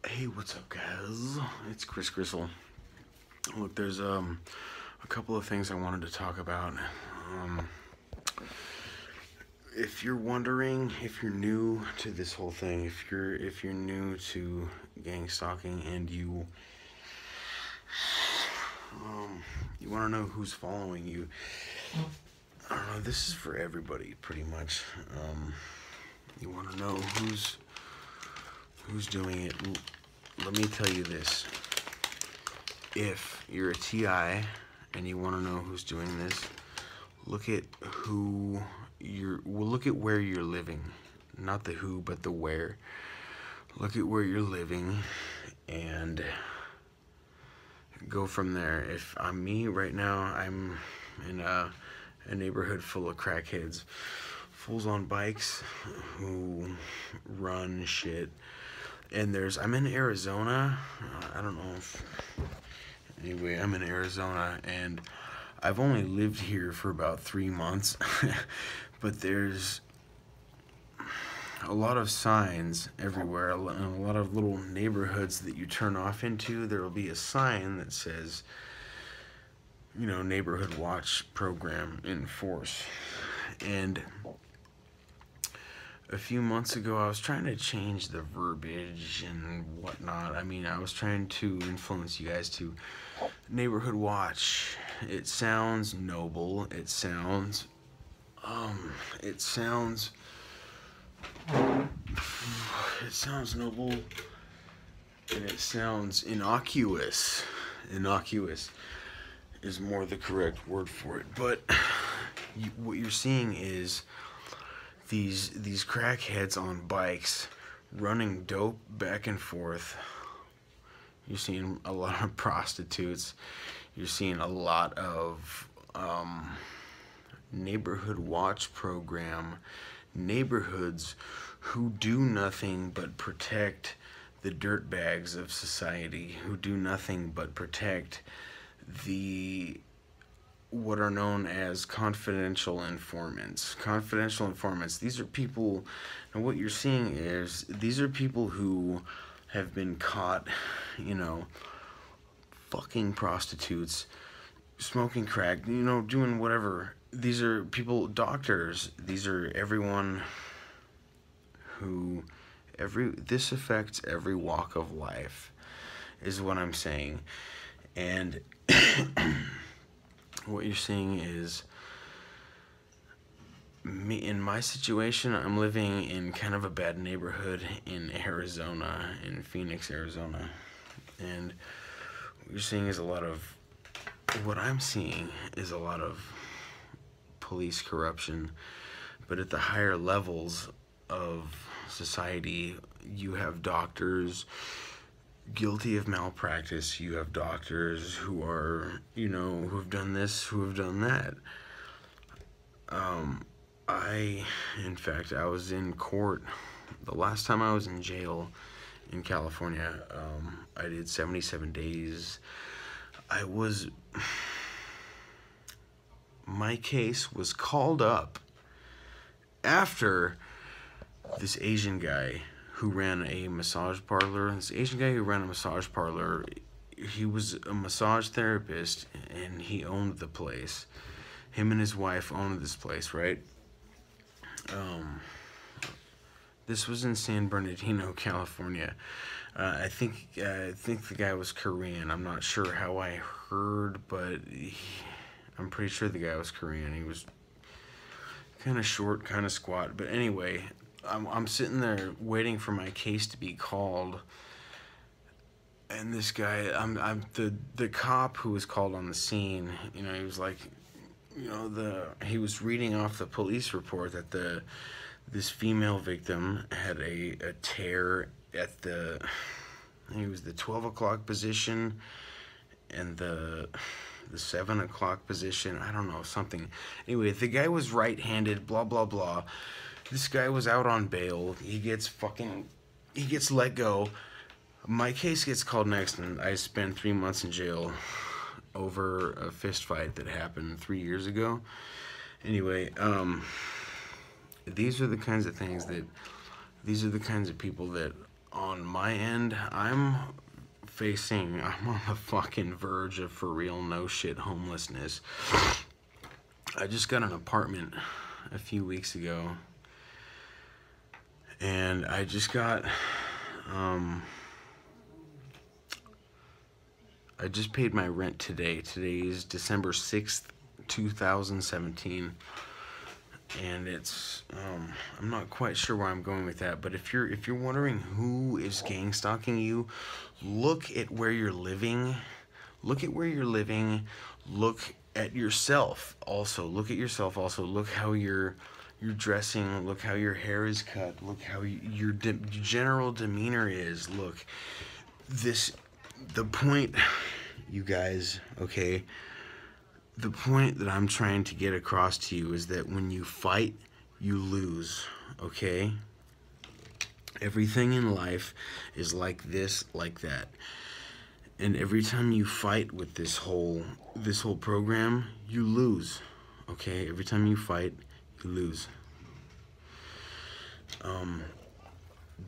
Hey, what's up, guys? It's Chris Gristle. Look, there's a couple of things I wanted to talk about. Um, if you're wondering, if you're new to this whole thing, if you're new to gang stalking and you want to know who's following you, I don't know. This is for everybody, pretty much. You want to know who's doing it. Let me tell you this. If you're a TI and you want to know who's doing this, look at look at where you're living. Not the who, but the where. Look at where you're living and go from there. If I'm me right now, I'm in a neighborhood full of crackheads, fools on bikes who run shit. And I'm in Arizona. I don't know if... Anyway, I'm in Arizona, and I've only lived here for about 3 months. But there's a lot of signs everywhere, and a lot of little neighborhoods that you turn off into. There will be a sign that says, neighborhood watch program in force. And a few months ago, I was trying to change the verbiage and whatnot. I mean, I was trying to influence you guys to neighborhood watch. It sounds noble. It sounds noble, and it sounds innocuous. Innocuous is more the correct word for it. But what you're seeing is these crackheads on bikes running dope back and forth. You're seeing a lot of prostitutes. You're seeing a lot of neighborhood watch program neighborhoods who do nothing but protect the dirtbags of society, who do nothing but protect what are known as confidential informants. Confidential informants, these are people, and what you're seeing is, these are people who have been caught, fucking prostitutes, smoking crack, doing whatever. These are people, doctors, these are everyone who, this affects every walk of life, is what I'm saying. And what you're seeing is me. In my situation, I'm living in kind of a bad neighborhood in Arizona, in Phoenix, Arizona. And what you're seeing is what I'm seeing is a lot of police corruption. But at the higher levels of society, you have doctors guilty of malpractice. You have doctors who are, who have done this, who have done that. In fact, I was in court. The last time I was in jail in California, I did 77 days. My case was called up after this Asian guy who ran a massage parlor. He was a massage therapist, and he owned the place. Him and his wife owned this place, right? This was in San Bernardino, California. I think the guy was Korean. I'm not sure how I heard, but I'm pretty sure the guy was Korean. He was kind of short, kind of squat. But anyway, I'm sitting there waiting for my case to be called, and this guy, the cop who was called on the scene. He was like, he was reading off the police report that this female victim had a tear at I think it was the 12 o'clock position and the 7 o'clock position. I don't know, something. Anyway, the guy was right-handed, blah, blah, blah. This guy was out on bail. He gets let go. My case gets called next, and I spent 3 months in jail over a fist fight that happened 3 years ago. Anyway, these are the kinds of people that on my end, I'm on the fucking verge of for real no shit homelessness. I just got an apartment a few weeks ago, and I just got, I just paid my rent today. Today is December 6th, 2017. And it's, I'm not quite sure where I'm going with that, but if you're wondering who is gang stalking you, look at where you're living. Look at where you're living. Look at yourself also. Look at yourself also. Look how you're dressing. Look how your hair is cut. Look how your general demeanor is. Look, the point, you guys, okay? The point that I'm trying to get across to you is that when you fight, you lose, okay? Everything in life is like this, like that. And every time you fight with this whole program, you lose, okay? Every time you fight, you lose.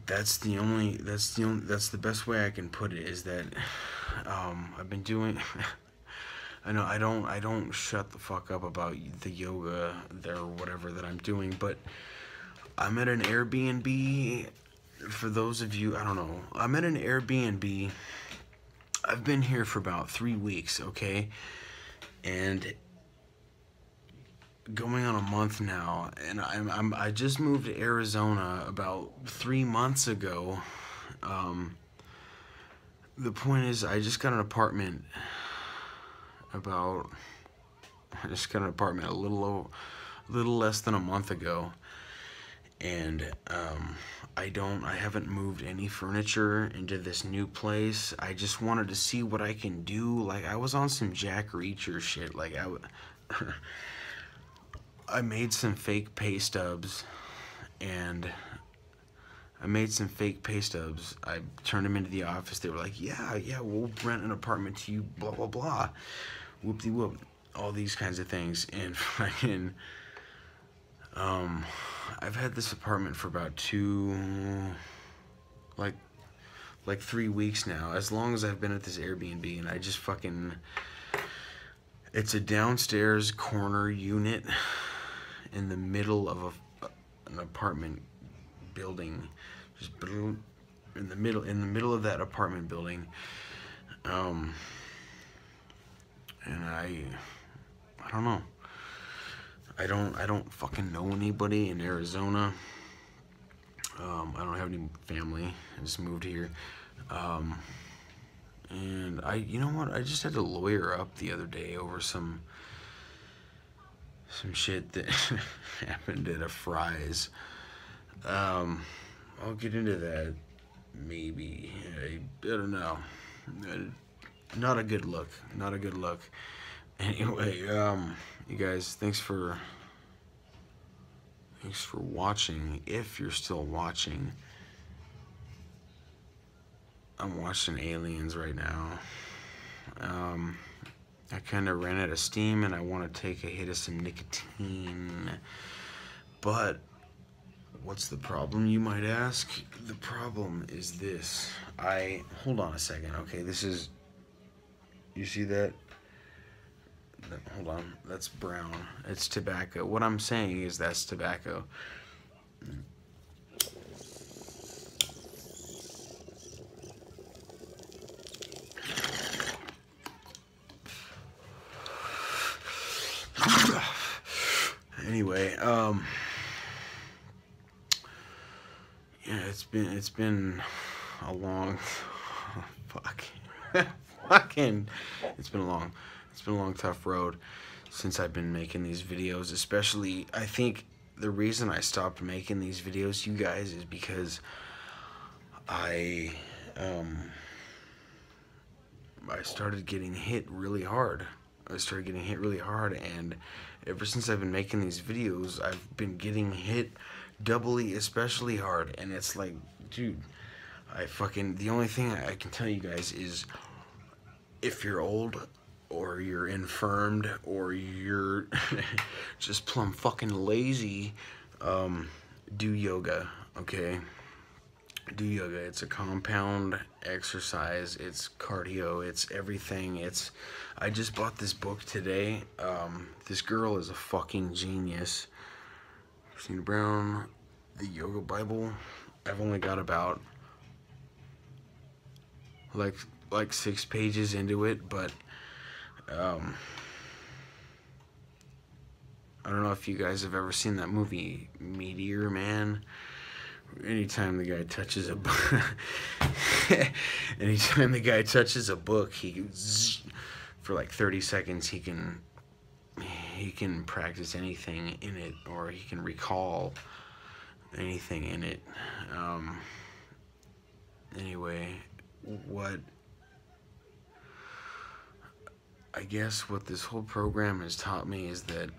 That's the best way I can put it, is that I've been doing I know I don't shut the fuck up about the yoga or whatever that I'm doing, but I'm at an Airbnb. For those of you, I don't know, I'm at an Airbnb. I've been here for about 3 weeks, okay? And going on a month now, and I just moved to Arizona about 3 months ago. The point is, I just got an apartment a little less than a month ago, and I haven't moved any furniture into this new place. I just wanted to see what I can do. Like, I was on some Jack Reacher shit. Like, I made some fake pay stubs, and I turned them into the office. They were like, yeah, we'll rent an apartment to you, blah, blah, blah. Whoop-de-whoop. All these kinds of things. And fucking, I've had this apartment for about 3 weeks now, as long as I've been at this Airbnb, and I just fucking, it's a downstairs corner unit in the middle of an apartment building, just in the middle of that apartment building, and I don't know. I don't fucking know anybody in Arizona. I don't have any family. I just moved here. And you know what? I just had to lawyer up the other day over some shit that happened at a Fry's. I'll get into that maybe. I don't know. Not a good look. Not a good look. Anyway, you guys, thanks for watching. If you're still watching, I'm watching Aliens right now. I kind of ran out of steam, and I want to take a hit of some nicotine. But what's the problem, you might ask? The problem is this. Hold on a second. Okay, this is, you see that? Hold on, that's brown. It's tobacco. What I'm saying is that's tobacco. Anyway, yeah, it's been a long, it's been a long, tough road since I've been making these videos. Especially, I think the reason I stopped making these videos, you guys, is because I started getting hit really hard. And ever since I've been making these videos, I've been getting hit doubly, especially hard. And it's like, dude, the only thing I can tell you guys is, if you're old, or you're infirmed, or you're just plumb fucking lazy, do yoga, okay? do yoga. It's a compound exercise. It's cardio. It's everything. I just bought this book today. This girl is a fucking genius. Christina Brown, the Yoga Bible. I've only got about like 6 pages into it, but I don't know if you guys have ever seen that movie Meteor Man. Anytime the guy touches a anytime the guy touches a book, he for like 30 seconds he can practice anything in it, or he can recall anything in it. Anyway, I guess what this whole program has taught me is that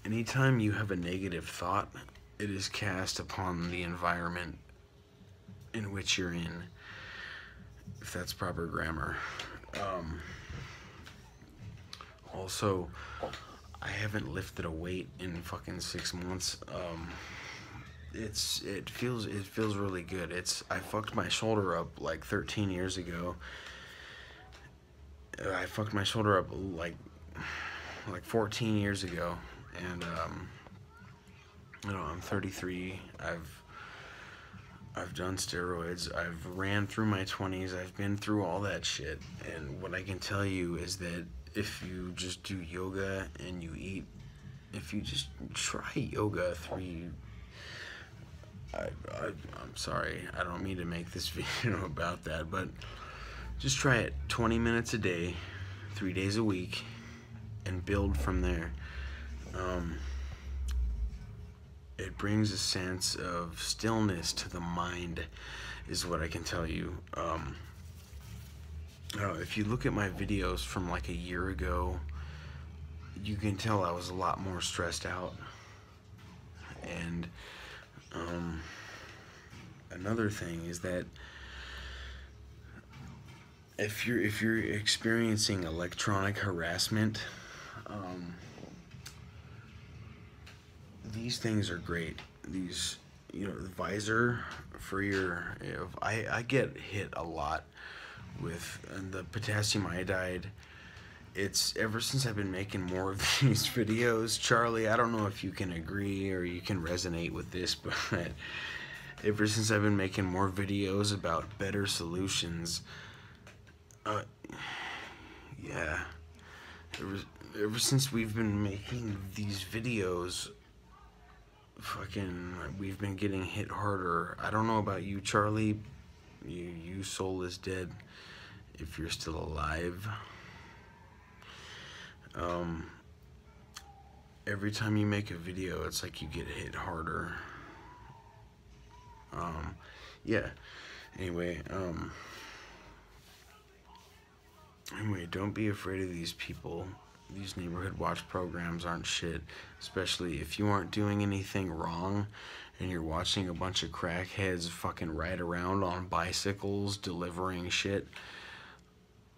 anytime you have a negative thought, it is cast upon the environment in which you're in, if that's proper grammar. Also, I haven't lifted a weight in fucking 6 months. It feels really good. I fucked my shoulder up like 13 years ago. I fucked my shoulder up like 14 years ago, and I'm 33. I've done steroids. I've ran through my 20s. I've been through all that shit. And what I can tell you is that if you just do yoga and you eat, if you just try yoga I'm sorry, I don't mean to make this video about that, but just try it 20 minutes a day, 3 days a week, and build from there. It brings a sense of stillness to the mind, is what I can tell you. If you look at my videos from like a year ago, you can tell I was a lot more stressed out. And another thing is that if you're experiencing electronic harassment, these things are great. These, the visor for your, I get hit a lot with the potassium iodide. It's ever since I've been making more of these videos, Charlie, I don't know if you can agree or you can resonate with this, but ever since I've been making more videos about better solutions, yeah, ever since we've been making these videos, we've been getting hit harder. I don't know about you, Charlie. You soul is dead if you're still alive. Every time you make a video, it's like you get hit harder. Yeah. Anyway, don't be afraid of these people. These neighborhood watch programs aren't shit, especially if you aren't doing anything wrong and you're watching a bunch of crackheads fucking ride around on bicycles delivering shit.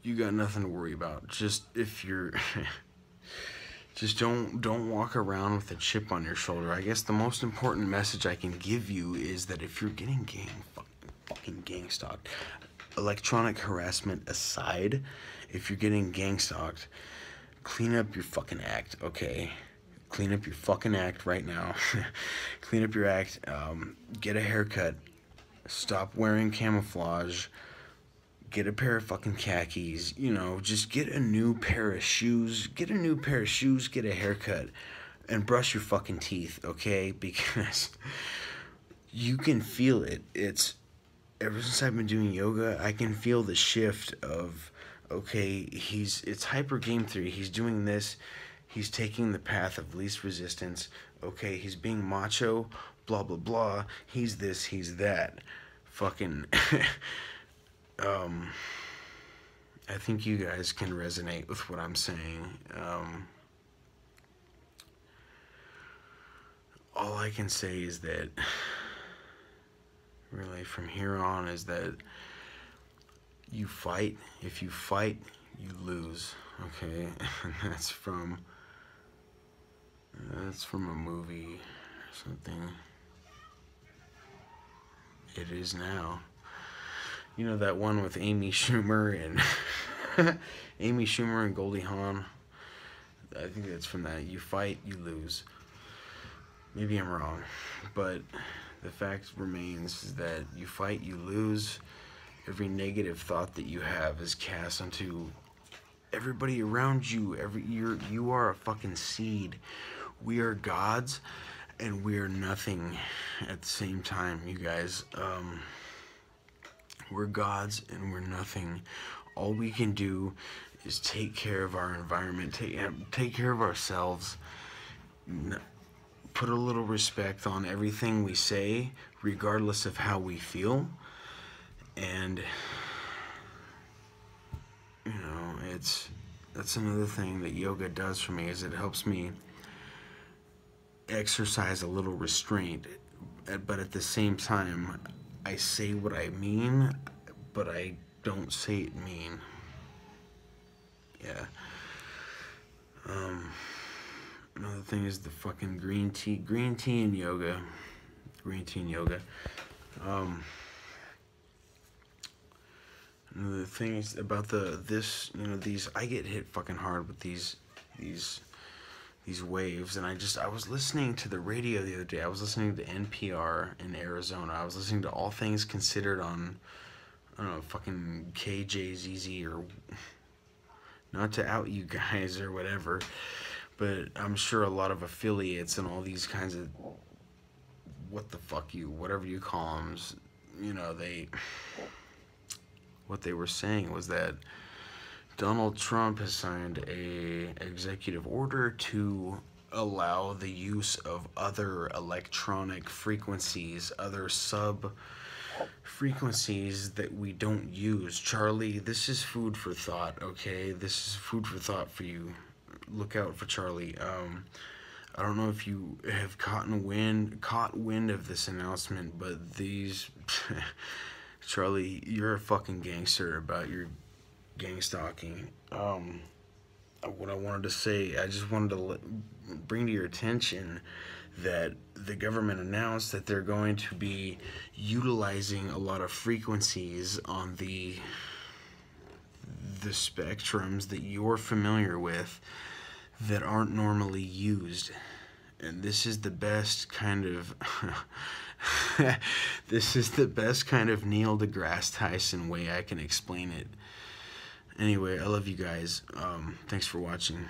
You got nothing to worry about. Just if you're just don't walk around with a chip on your shoulder. I guess the most important message I can give you is that if you're getting fucking gang stalked, electronic harassment aside, if you're getting gang stalked, clean up your fucking act, okay? Clean up your fucking act right now. Clean up your act. Get a haircut. Stop wearing camouflage. Get a pair of fucking khakis. Just get a new pair of shoes. Get a new pair of shoes. Get a haircut. And brush your fucking teeth, okay? Because you can feel it. Ever since I've been doing yoga, I can feel the shift of, okay, it's hyper game theory. He's doing this. He's taking the path of least resistance. Okay, he's being macho, blah, blah, blah. He's this, he's that. Fucking, I think you guys can resonate with what I'm saying. All I can say is that, really, from here on, is that you fight. If you fight, you lose, okay? And that's from a movie or something. It is now. You know that one with Amy Schumer and Amy Schumer and Goldie Hawn? I think that's from that. You fight, you lose. Maybe I'm wrong, but the fact remains that you fight, you lose. Every negative thought that you have is cast onto everybody around you. You are a fucking seed. We are gods, and we are nothing at the same time, you guys. We're gods and we're nothing. All we can do is take care of our environment, take care of ourselves, put a little respect on everything we say, regardless of how we feel. And you know, that's another thing that yoga does for me, is it helps me exercise a little restraint, but at the same time I say what I mean, but I don't say it mean. Yeah. Another thing is the fucking green tea and yoga. Green tea and yoga. Another thing is about these, I get hit fucking hard with these waves, and I was listening to the radio the other day. I was listening to NPR in Arizona. I was listening to All Things Considered on, I don't know, fucking KJZZ, or not to out you guys or whatever, but I'm sure a lot of affiliates and all these kinds of whatever you call them, you know, what they were saying was that Donald Trump has signed a executive order to allow the use of other electronic frequencies, other sub frequencies that we don't use. Charlie, this is food for thought, okay? This is food for thought for you. Look out for Charlie. I don't know if you have caught wind of this announcement, but these Charlie, you're a fucking gangster about your gang stalking. What I wanted to say, I just wanted to bring to your attention that the government announced that they're going to be utilizing a lot of frequencies on the spectrums that you're familiar with that aren't normally used. And this is the best kind of this is the best kind of Neil deGrasse Tyson way I can explain it. Anyway, I love you guys. Thanks for watching.